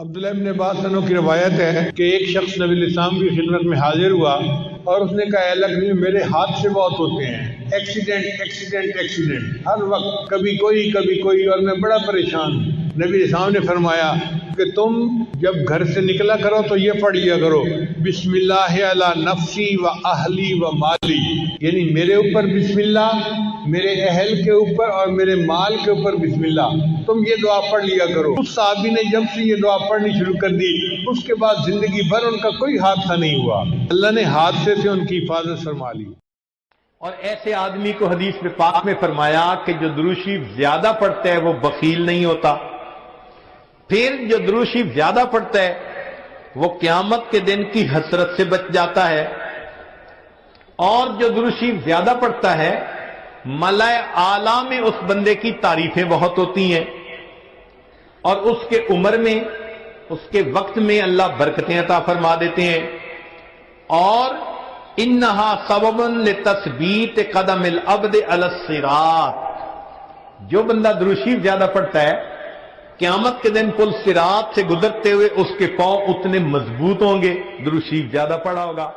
عبداللہ ابن عباس عنہ کی روایت ہے کہ ایک شخص نبی علیہ السلام کی خدمت میں حاضر ہوا اور اس نے کہا اے اللہ نبی میرے حادثے بہت ہوتے ہیں، ایکسیڈنٹ ہر وقت، کبھی کوئی اور میں بڑا پریشان ہوں۔ نبی علیہ السلام نے فرمایا کہ تم جب گھر سے نکلا کرو تو یہ پڑھ لیا کرو بسم اللہ علی نفسی و اہلی و مالی، یعنی میرے اوپر بسم اللہ، میرے اہل کے اوپر اور میرے مال کے اوپر بسم اللہ، تم یہ دعا پڑھ لیا کرو۔ اس صحابی نے جب سے یہ دعا پڑھنی شروع کر دی اس کے بعد زندگی بھر ان کا کوئی حادثہ نہیں ہوا، اللہ نے حادثے سے ان کی حفاظت فرما لی۔ اور ایسے آدمی کو حدیث میں پاک میں فرمایا کہ جو درود شریف زیادہ پڑھتا ہے وہ بخیل نہیں ہوتا، پھر جو درود شریف زیادہ پڑھتا ہے وہ قیامت کے دن کی حسرت سے بچ جاتا ہے، اور جو درود شریف زیادہ پڑھتا ہے ملائے اعلیٰ میں اس بندے کی تعریفیں بہت ہوتی ہیں، اور اس کے عمر میں، اس کے وقت میں اللہ برکتیں عطا فرما دیتے ہیں۔ اور انہا سبب لتثبیت قدم العبد علی الصراط، جو بندہ درود شریف زیادہ پڑھتا ہے قیامت کے دن پل صراط سے گزرتے ہوئے اس کے پاؤں اتنے مضبوط ہوں گے، درود شریف زیادہ پڑھا ہوگا۔